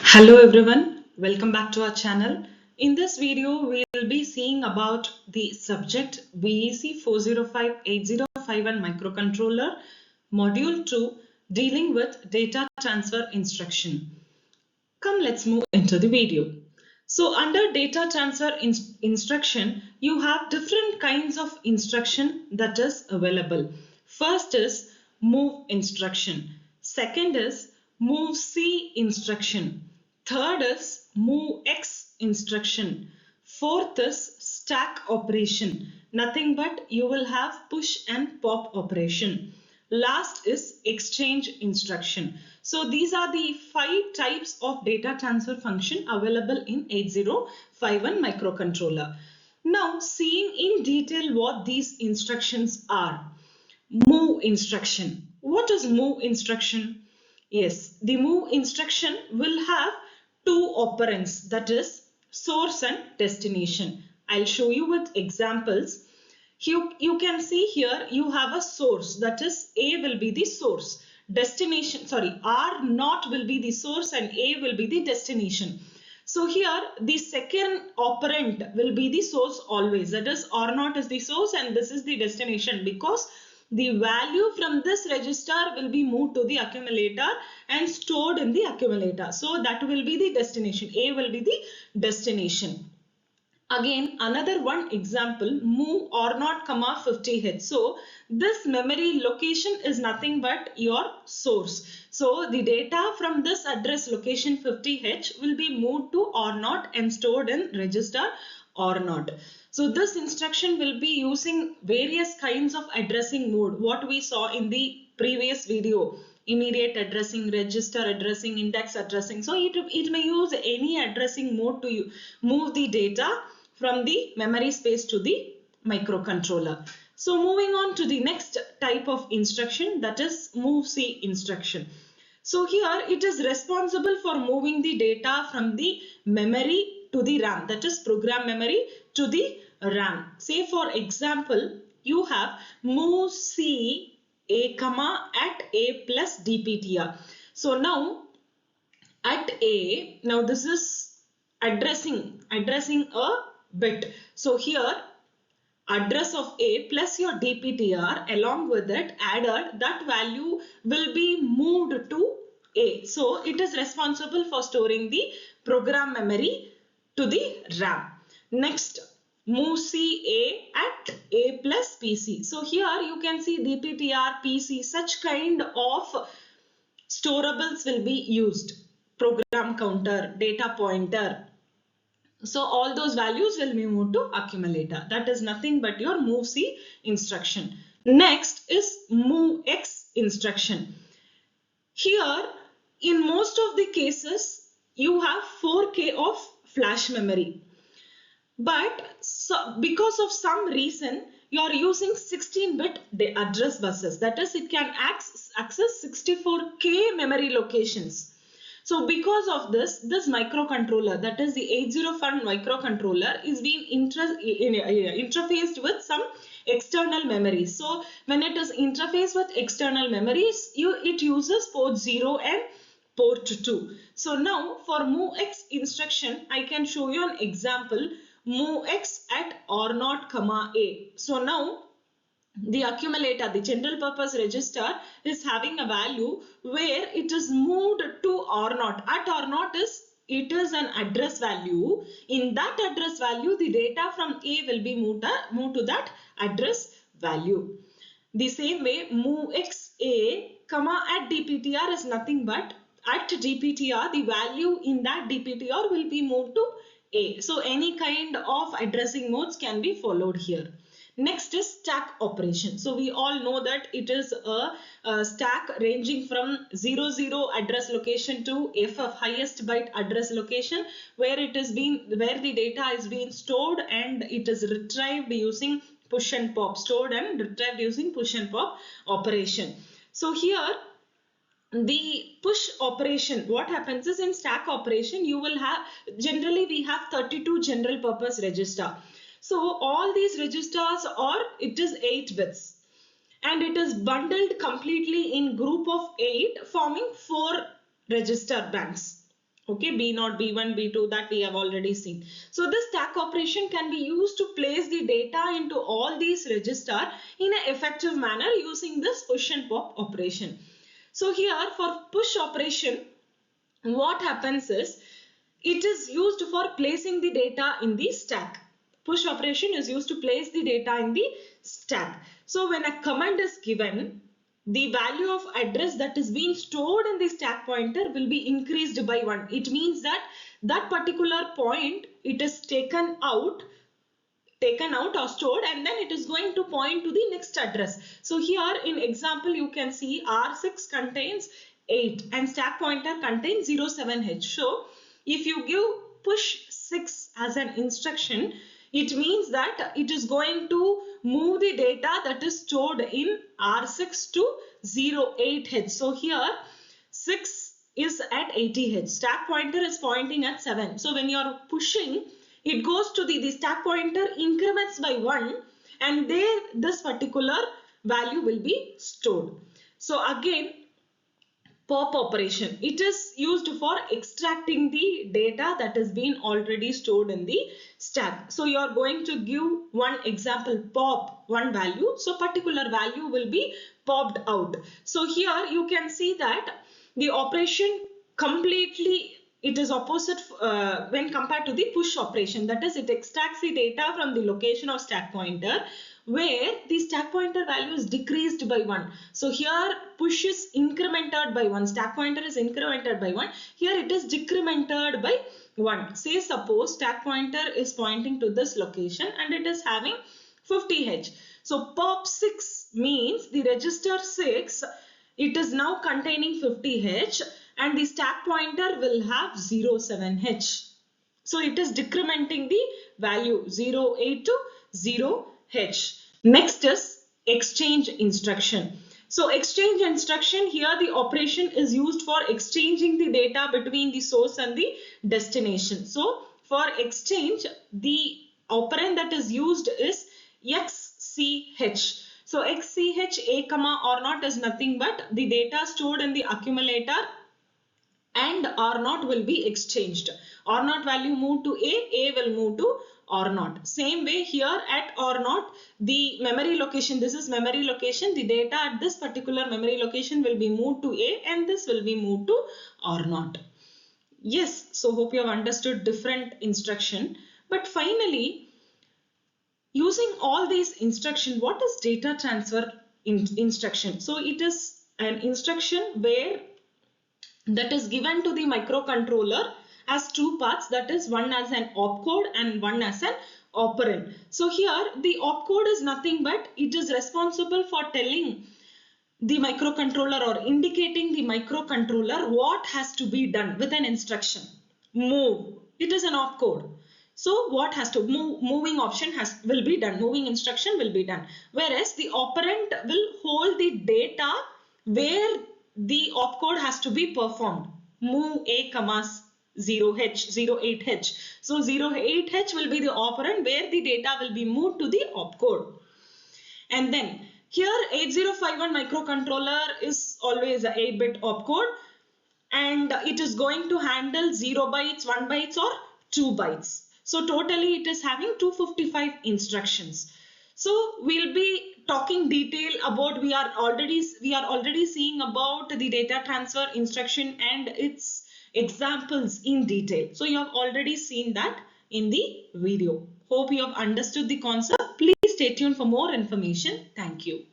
Hello everyone, welcome back to our channel. In this video, we will be seeing about the subject BEC405A-8051 Microcontroller, Module 2, dealing with data transfer instruction. Come, let's move into the video. So under data transfer instruction, you have different kinds of instruction that is available. First is move instruction. Second is MOVC instruction. Third is MOVX instruction. Fourth is stack operation. Nothing but you will have push and pop operation. Last is exchange instruction. So these are the 5 types of data transfer function available in 8051 microcontroller. Now seeing in detail what these instructions are. Move instruction. What is move instruction? Yes, the move instruction will have 2 operands, that is source and destination. I'll show you with examples. You can see here you have a source, that is A will be the source. R0 will be the source and A will be the destination. So here the second operand will be the source always, that is R0 is the source and this is the destination, because the value from this register will be moved to the accumulator and stored in the accumulator. So that will be the destination. A will be the destination. Again, another one example, move R0, 50H. So this memory location is nothing but your source. So the data from this address location 50H will be moved to R0 and stored in register R0. So this instruction will be using various kinds of addressing mode, what we saw in the previous video. Immediate addressing, register addressing, index addressing. So it may use any addressing mode to move the data from the memory space to the microcontroller. So moving on to the next type of instruction, that is MOVC instruction. So here it is responsible for moving the data from the memory to the RAM, that is program memory to the RAM. Say for example, you have MOVC A, at A plus DPTR. So now at A, now this is addressing a bit. So here address of A plus your DPTR along with it added, that value will be moved to A. So it is responsible for storing the program memory to the RAM. Next, MOVC A at A plus PC. So here you can see DPTR, PC, such kind of storables will be used. Program counter, data pointer. So all those values will be moved to accumulator. That is nothing but your MOVC instruction. Next is MOVX instruction. Here, in most of the cases, you have 4K of flash memory. But because of some reason, you are using 16-bit address buses. That is, it can access 64K memory locations. So because of this microcontroller, that is the 8051 microcontroller, is being interfaced with some external memories. So when it is interfaced with external memories, it uses port 0 and port 2. So now for MOVX instruction, I can show you an example. MOVX at R0, A. So now the accumulator, the general purpose register, is having a value where it is moved to R0. At R0 it is an address value. In that address value, the data from A will be moved to that address value. The same way, MOVX A, at DPTR is nothing but at DPTR, the value in that DPTR will be moved to A. So any kind of addressing modes can be followed here. Next is stack operation. So we all know that it is a stack ranging from 00 address location to FF, highest byte address location, where the data is being stored and it is retrieved using push and pop, stored and retrieved using push and pop operation. So here the push operation, what happens is in stack operation, you will have, generally we have 32 general purpose register. So all these registers it is 8 bits and it is bundled completely in group of 8 forming 4 register banks. Okay, B0, B1, B2, that we have already seen. So this stack operation can be used to place the data into all these registers in an effective manner using this push and pop operation. So here for push operation, what happens is it is used for placing the data in the stack. Push operation is used to place the data in the stack. So when a command is given, the value of address that is being stored in the stack pointer will be increased by 1. It means that that particular point, it is taken out or stored, and then it is going to point to the next address. So here in example you can see R6 contains 8 and stack pointer contains 07H. So if you give push 6 as an instruction, it means that it is going to move the data that is stored in R6 to 08H. So here 6 is at 80H. Stack pointer is pointing at 7. So when you are pushing, it goes to the stack pointer increments by 1, and there this particular value will be stored. So again, pop operation, it is used for extracting the data that has been already stored in the stack. So you are going to give one example, pop one value, so particular value will be popped out. So here you can see that the operation completely, it is opposite when compared to the push operation. That is, it extracts the data from the location of stack pointer where the stack pointer value is decreased by 1. So here push is incremented by 1, stack pointer is incremented by 1. Here it is decremented by 1. Say suppose stack pointer is pointing to this location and it is having 50H. So pop 6 means the register 6, it is now containing 50H and the stack pointer will have 07H. So it is decrementing the value 08 to 0H. Next is exchange instruction. So exchange instruction, here the operation is used for exchanging the data between the source and the destination. So for exchange, the operand that is used is XCH. So XCH A comma or not is nothing but the data stored in the accumulator and R0 will be exchanged. R0 value move to A will move to R0. Same way here at R0, the memory location, this is memory location, the data at this particular memory location will be moved to A and this will be moved to R0. Yes, so hope you have understood different instruction. But finally, using all these instruction, what is data transfer instruction? So it is an instruction where that is given to the microcontroller as two parts, that is one as an opcode and one as an operand. So here the opcode is nothing but it is responsible for telling the microcontroller or indicating the microcontroller what has to be done with an instruction. Move, it is an opcode. So what has to move, moving option will be done, moving instruction will be done. Whereas the operand will hold the data where the opcode has to be performed. Move A commas 08H. So 08H will be the operand where the data will be moved to the opcode. And then here 8051 microcontroller is always a 8-bit opcode and it is going to handle 0 bytes, 1 bytes or 2 bytes. So totally it is having 255 instructions. So we'll be talking detail about, we are already seeing about the data transfer instruction and its examples in detail. So you have already seen that in the video. Hope you have understood the concept. Please stay tuned for more information. Thank you.